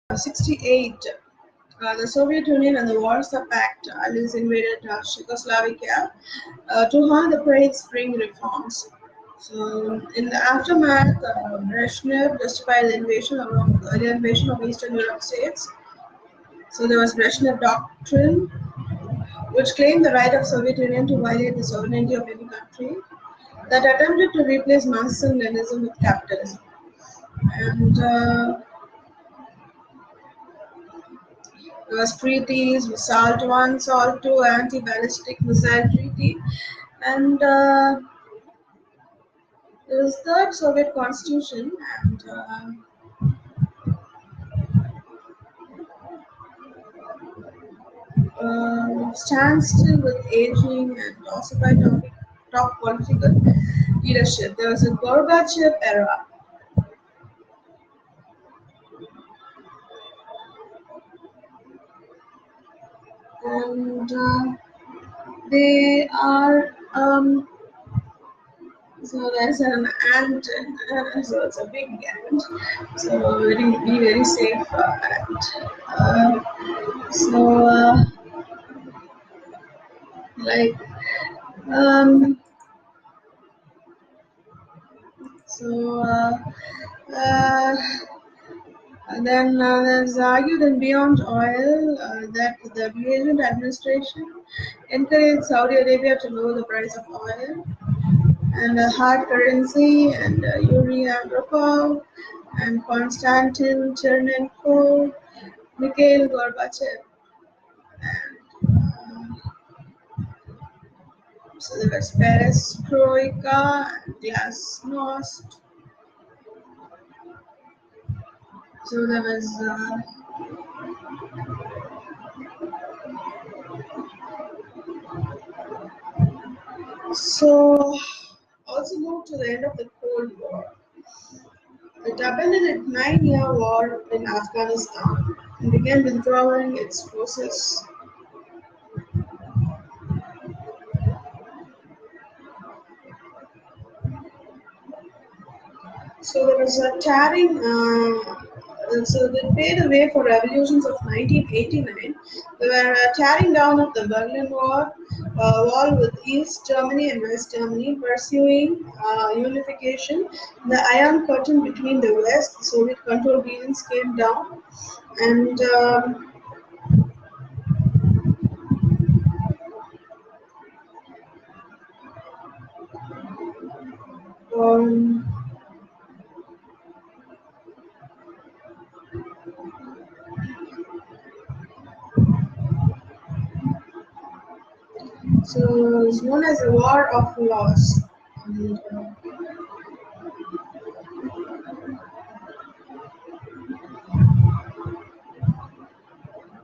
1968, the Soviet Union and the Warsaw Pact allies invaded Czechoslovakia to halt the Prague Spring reforms. So, in the aftermath, Brezhnev justified the earlier invasion of Eastern Europe states. So there was Brezhnev Doctrine, which claimed the right of Soviet Union to violate the sovereignty of any country that attempted to replace Marxism-Leninism with capitalism. And there was treaties, SALT 1, SALT 2, anti-ballistic missile treaty, and there was third Soviet constitution, and standstill with aging and ossified top political leadership. There was a Gorbachev era. And they are so there's an ant, and so it's a big ant. So be very safe ant. So like um, so uh, and then there's argued in Beyond Oil that the Biden administration encouraged Saudi Arabia to lower the price of oil, and a hard currency, and Yuri Andropov, and Konstantin Chernenko, Mikhail Gorbachev, and so there was Perestroika and Glasnost. So there was so also moved to the end of the Cold War. It abandoned its 9-year war in Afghanistan and began withdrawing its forces. So there was a tearing. So they paved the way for revolutions of 1989. They were tearing down of the Berlin Wall with East Germany and West Germany, pursuing unification. The Iron Curtain between the West, the Soviet-controlled regions came down, and um, so it's known as the War of Laws. And,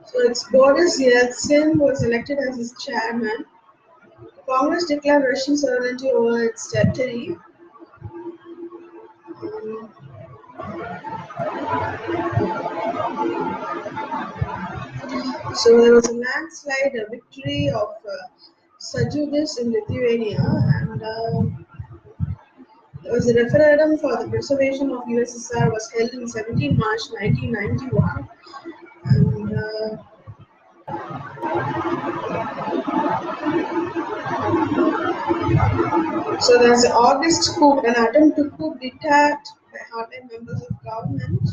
so it's Boris Yeltsin was elected as its chairman. Congress declared Russian sovereignty over its territory. Um, so there was a landslide victory of Sąjūdis in Lithuania, and there was a referendum for the preservation of USSR was held in 17 March 1991, and so there's an August coup, an attempt to coup d'etat by hardline members of government.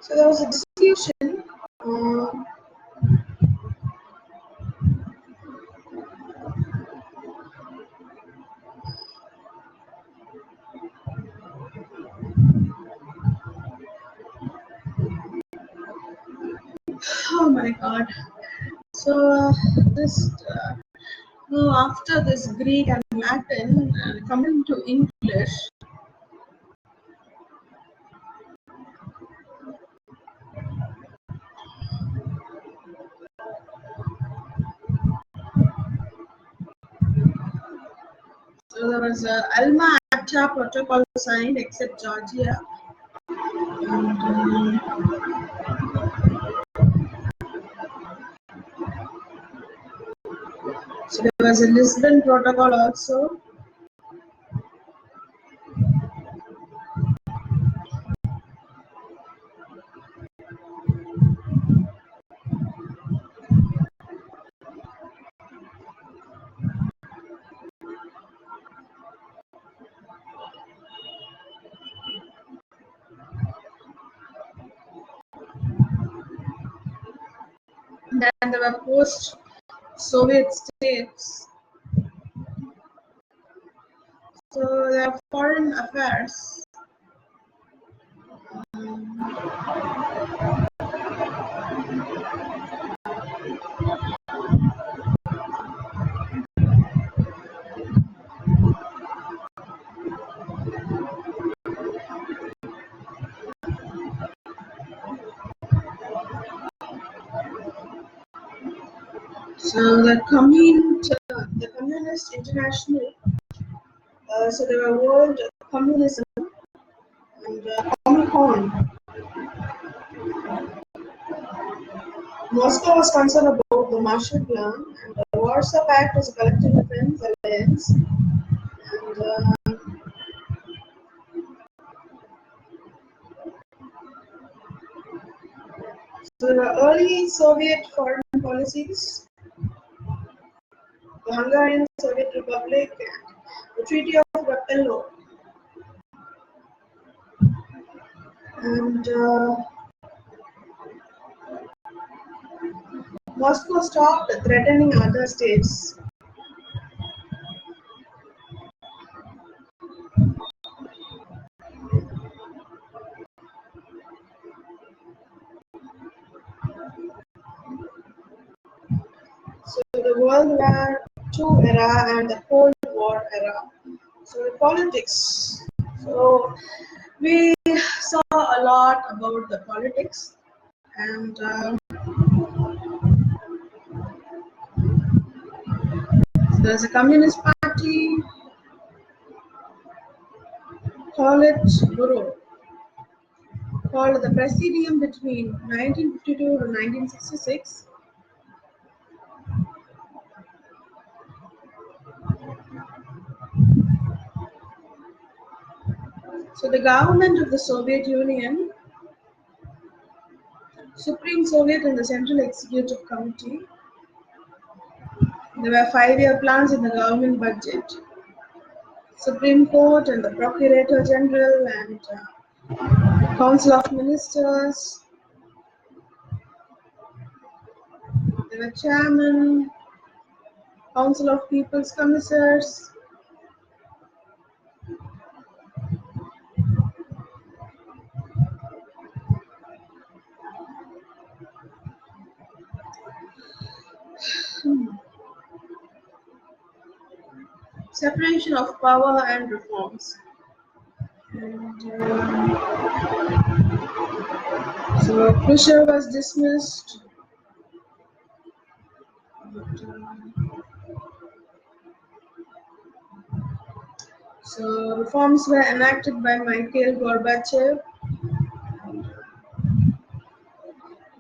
So there was a discussion. Oh my God! So this after this Greek and Latin coming to English. So there was a Alma Ata protocol signed except Georgia. And, so there was a Lisbon protocol also. Then there were post-Soviet states. So there are foreign affairs. So the Communist International. So there were World Communism and Comecon. Moscow was concerned about the Marshall Plan, and the Warsaw Pact was a collective defense alliance. And so there were early Soviet foreign policies, the Hungarian Soviet Republic, and the Treaty of Rapallo. And Moscow stopped threatening other states. So the World War II era and the Cold War era. So the politics. So we saw a lot about the politics, and there's a Communist Party, Politburo, called the Presidium between 1952 to 1966. So the government of the Soviet Union, Supreme Soviet and the Central Executive Committee. There were 5-year plans in the government budget. Supreme Court and the Procurator General and Council of Ministers. There were Chairman, Council of People's Commissars. Separation of power and reforms. And, so Khrushchev was dismissed. But, so reforms were enacted by Mikhail Gorbachev.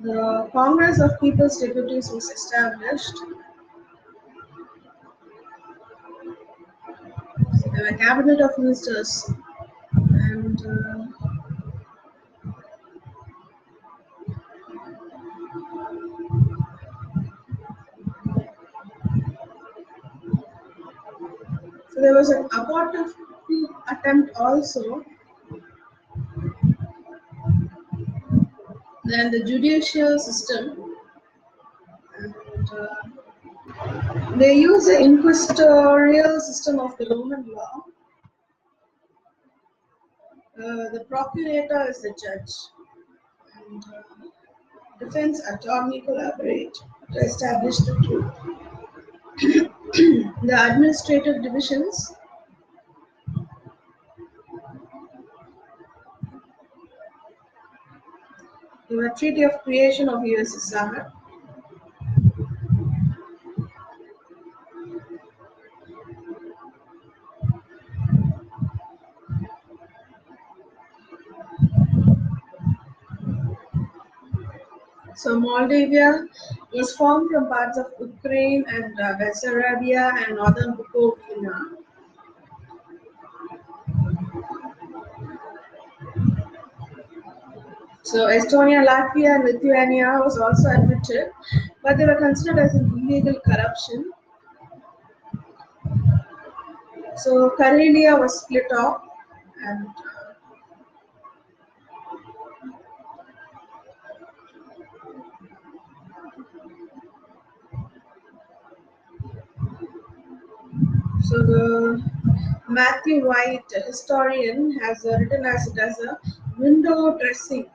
The Congress of People's Deputies was established. So there were cabinet of ministers, and so there was an abortive coup attempt also. Then the judicial system, and they use the inquisitorial system of the Roman law. The procurator is the judge, and defense attorney collaborate to establish the truth. The administrative divisions. The Treaty of Creation of USSR. So Moldavia was formed from parts of Ukraine and Bessarabia and northern Bukovina. So Estonia, Latvia, and Lithuania was also admitted, but they were considered as an illegal corruption. So Karelia was split off, and So the Matthew White, a historian, has written as it as a window dressing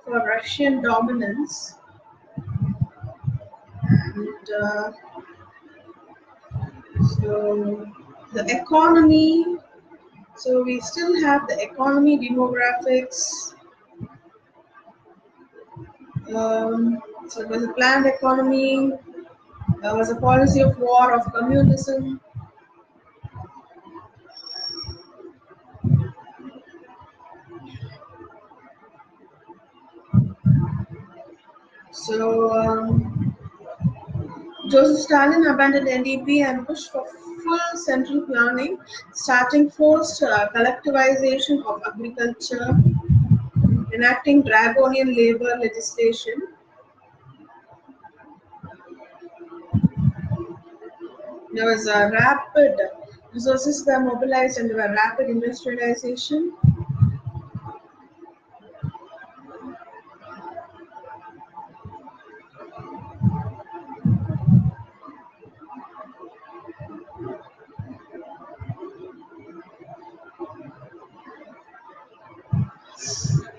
for Russian dominance, and so the economy. So we still have the economy, demographics. So it was a planned economy. Was a policy of war of communism. So Joseph Stalin abandoned NDP and pushed for full central planning, starting forced collectivization of agriculture, enacting draconian labor legislation. There was a rapid resources were mobilized and there were rapid industrialization.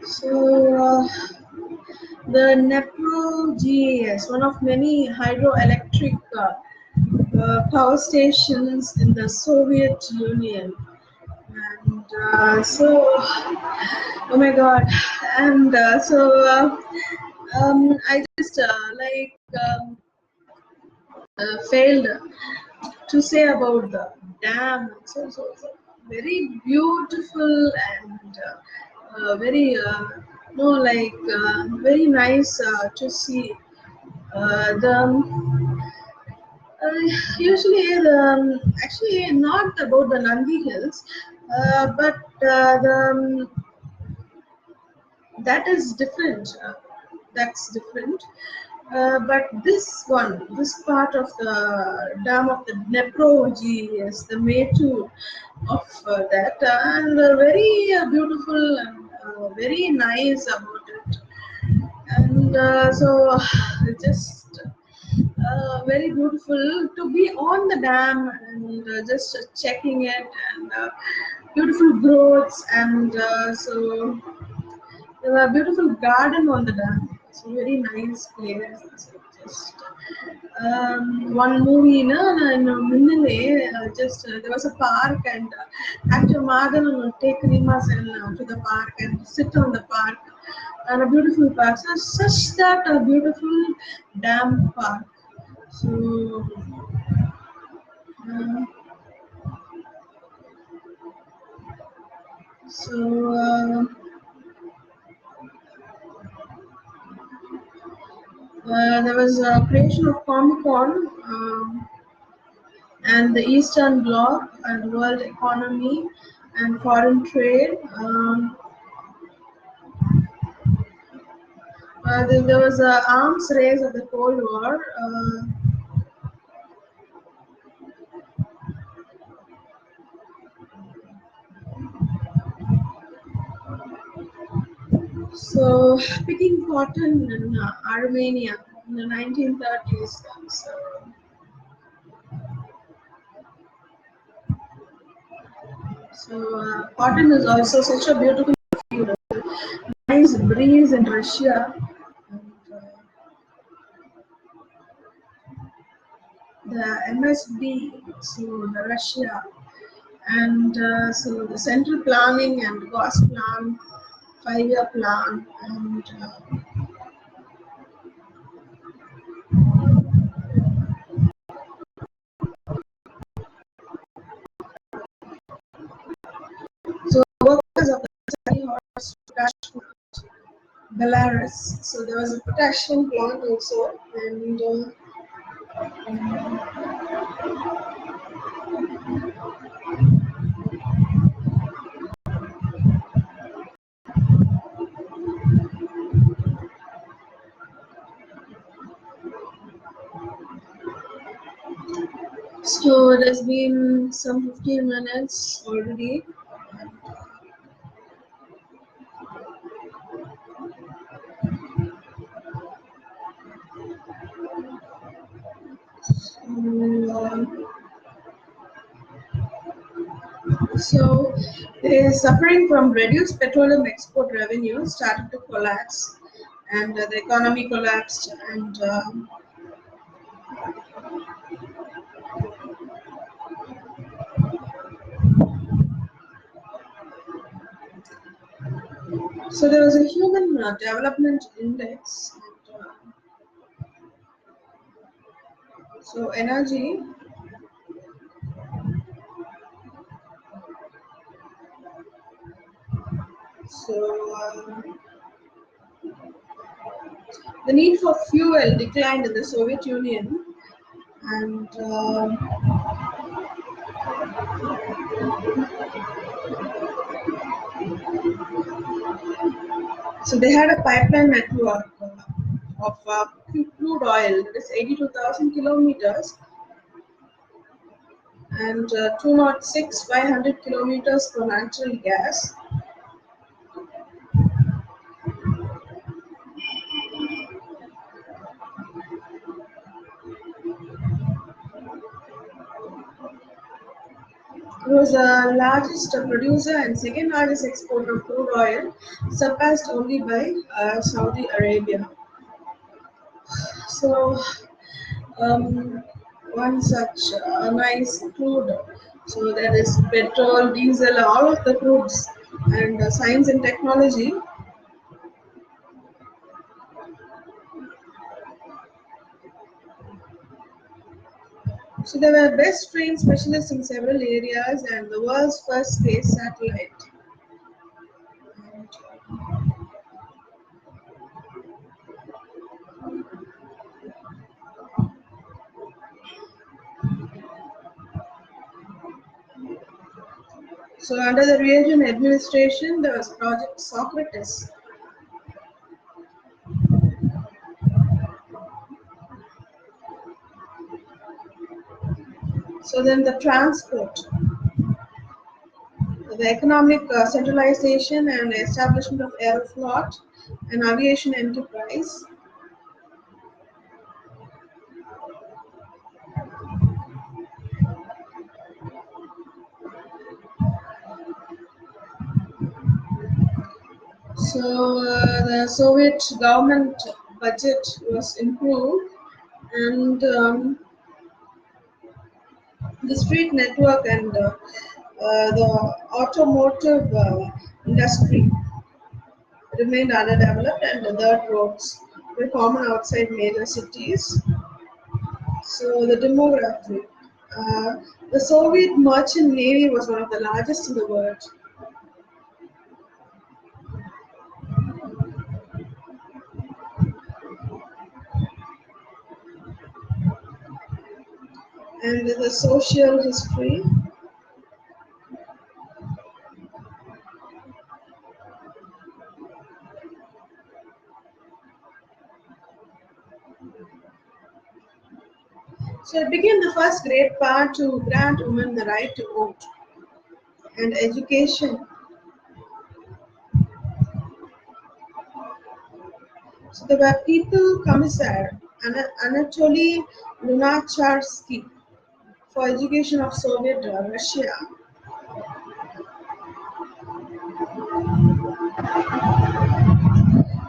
So the Dnepro GAS, one of many hydroelectric power stations in the Soviet Union. And oh my god, and I just failed to say about the dam. So very beautiful and very no like very nice to see. The usually actually not about the Nandi Hills, but that is different. That's different. But this part of the dam of the Dnepro is the Metu of that, and very beautiful and very nice about it. And just very beautiful to be on the dam and just checking it and beautiful growths and there were beautiful garden on the dam. It's a very nice place. So just one movie, Minnale, just there was a park and actor Madan will take Rimas and to the park and sit on the park and a beautiful park. So such that a beautiful dam park. So uh, so there was a creation of Comic Con. And the Eastern Bloc and world economy and foreign trade. There was a arms race of the Cold War. So picking cotton in Armenia in the 1930s. Cotton is also such a beautiful field. Nice breeze in Russia. And, the MSD, so the Russia, and so the central planning and cost plan, 5-year plan, and so workers of the Sari horse potash Belarus. So there was a potassium plant also, and so it has been some 15 minutes already. So, So they suffering from reduced petroleum export revenue started to collapse, and the economy collapsed. And so there was a human development index. And, so energy. So the need for fuel declined in the Soviet Union, and so they had a pipeline network of crude oil, that is 82,000 kilometers, and 206 500 kilometers for natural gas. It was the largest producer and second largest exporter of crude oil, surpassed only by Saudi Arabia. So, um, one such nice crude. So there is petrol, diesel, all of the crudes, and science and technology. So they were best trained specialists in several areas and the world's first space satellite. So under the Reagan administration, there was Project Socrates. So then the transport, the economic centralization and establishment of Aeroflot and aviation enterprise. So the Soviet government budget was improved, and the street network and the automotive industry remained underdeveloped, and the dirt roads were common outside major cities. So the demography. Uh, the Soviet merchant navy was one of the largest in the world, and the social history. So it became the first great power to grant women the right to vote and education. So there were people commissar Anatoly Lunacharsky for education of Soviet Russia.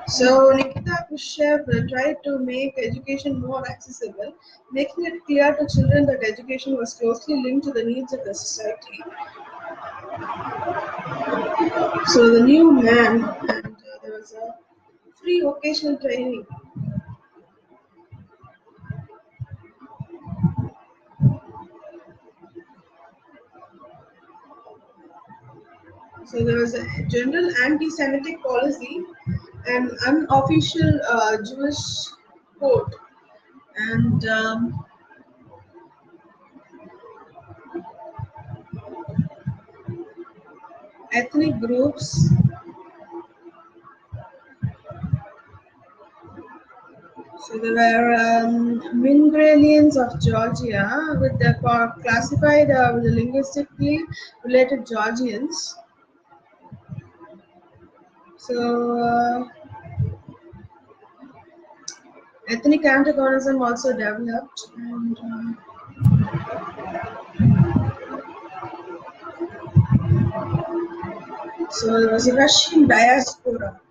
So Nikita Khrushchev tried to make education more accessible, making it clear to children that education was closely linked to the needs of the society. So the new man, and there was a free vocational training. So there was a general anti-Semitic policy, an unofficial Jewish code, and ethnic groups. So there were Mingrelians of Georgia, with the classified with the linguistically related Georgians. So ethnic antagonism also developed, and So there was a Russian diaspora.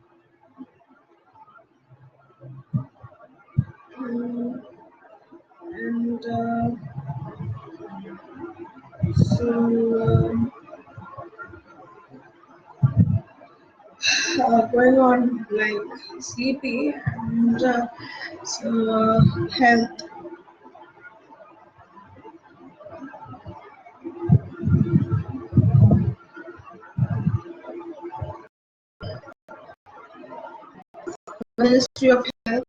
Mm, and so going on like sleepy and health. Ministry of Health.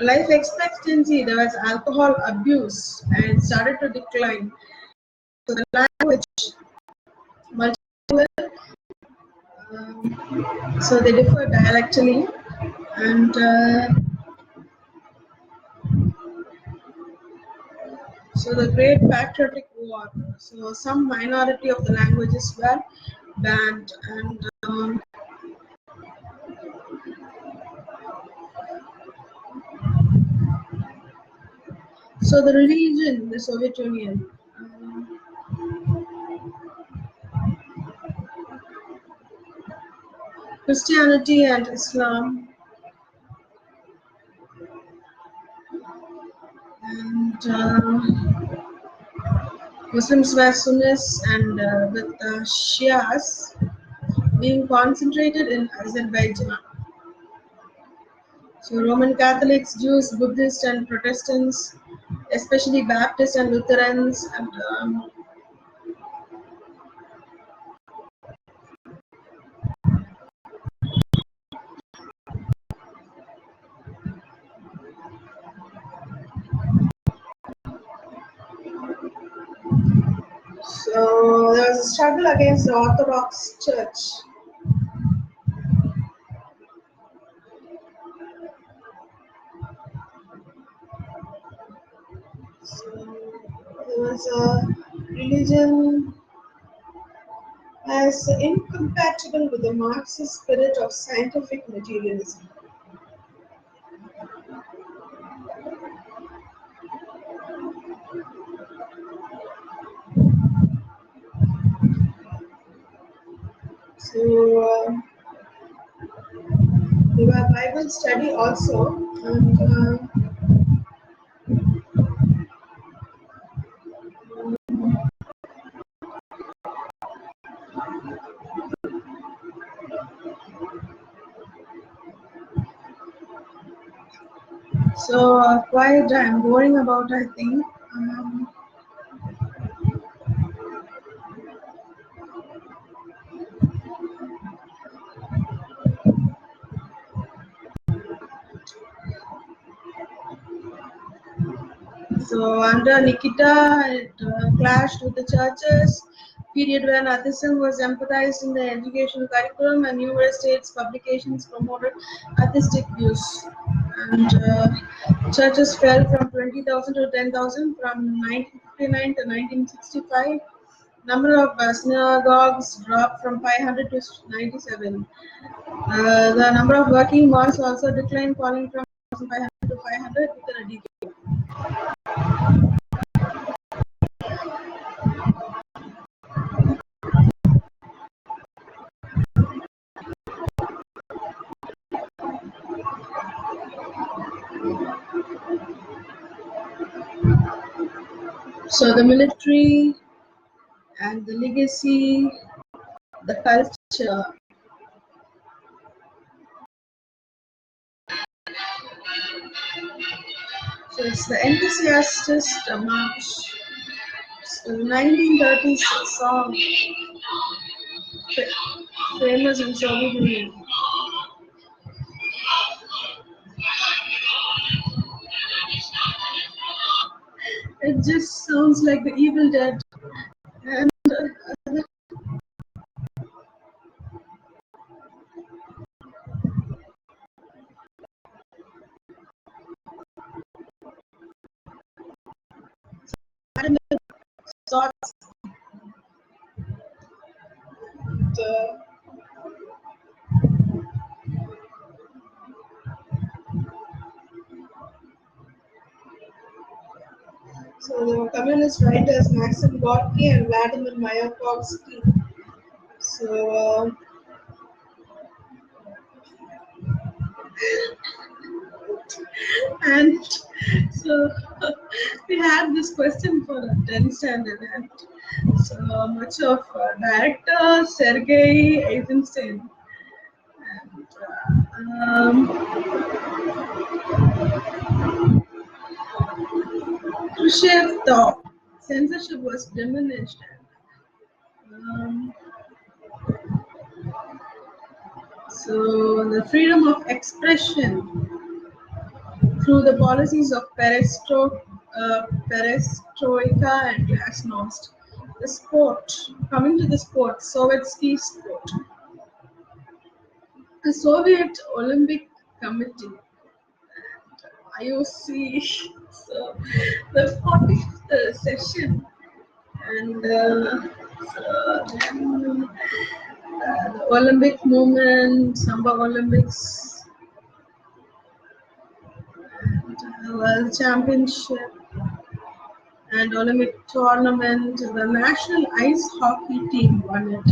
Life expectancy, there was alcohol abuse and started to decline. So the language multilingual, so they differ dialectally and so the Great Patriotic War. So some minority of the languages were banned and so the religion in the Soviet Union. Christianity and Islam and Muslims were Sunnis and with Shias being concentrated in Azerbaijan. So Roman Catholics, Jews, Buddhists, and Protestants, especially Baptists and Lutherans, and so there was a struggle against the Orthodox Church. So there was a religion as incompatible with the Marxist spirit of scientific materialism. So there were Bible study also, and so quite I'm boring about I think. So under Nikita, it clashed with the churches. Period when atheism was emphasized in the education curriculum, and numerous states publications promoted atheistic views. And churches fell from 20,000 to 10,000 from 1959 to 1965. Number of synagogues dropped from 500 to 97. The number of working malls also declined, falling from 1,500 to 500 within a decade. So the military and the legacy, the culture. So it's the enthusiastist march. So 1930s song famous in Soviet Union. It just sounds like the Evil Dead. And Vladimir sorts the So the communist writers Maxim Gorky and Vladimir Mayakovsky. So and so we had this question for a 10th standard, and so much of director Sergei Eisenstein and Khrushchev thought censorship was diminished. Um, so the freedom of expression through the policies of perestroika and glasnost. The sport, coming to the sport, Soviet ski sport. The Soviet Olympic Committee, IOC, so the 40th session, and then, the Olympic movement, Samba Olympics, and World Championship, and Olympic tournament. The national ice hockey team won it.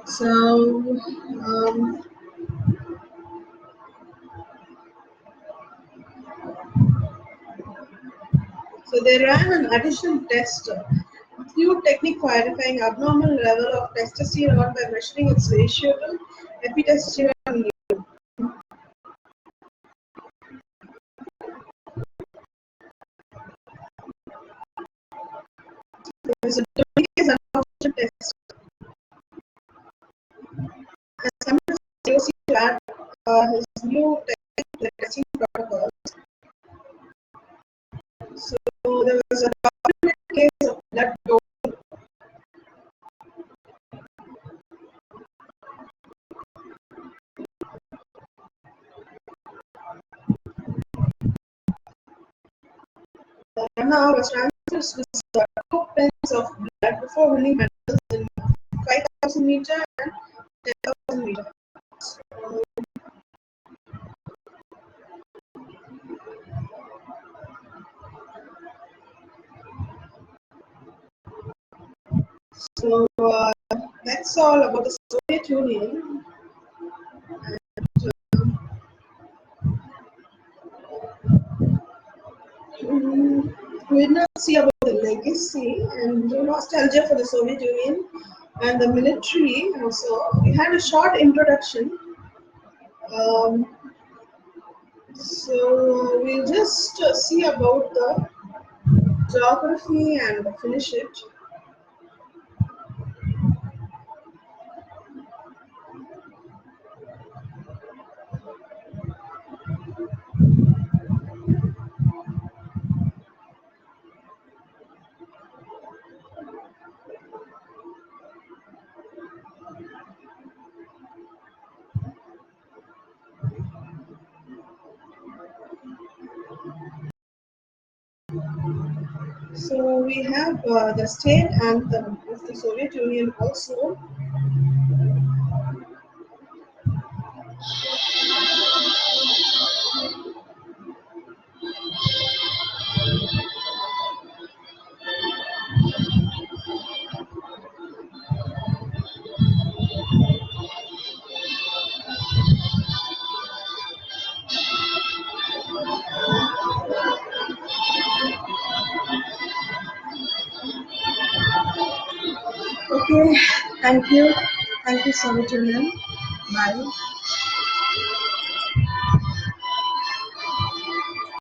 So, um, so they ran an additional test, new technique for identifying abnormal level of testosterone by measuring its ratio to epitestosterone. There is a case adoption test. As Cummins IOC to add his new technique to the testing protocols. So there was a documented case of blood doping. The runner was transferred with 2 pints of blood before winning medals in 5,000 meter and 10,000 meter. So that's all about the Soviet Union. We now see about the legacy and the nostalgia for the Soviet Union and the military. Also, we had a short introduction. Um, so we'll just see about the geography and finish it. So we have the state anthem of the Soviet Union also. Okay, thank you. Thank you, Soviet Union. Bye.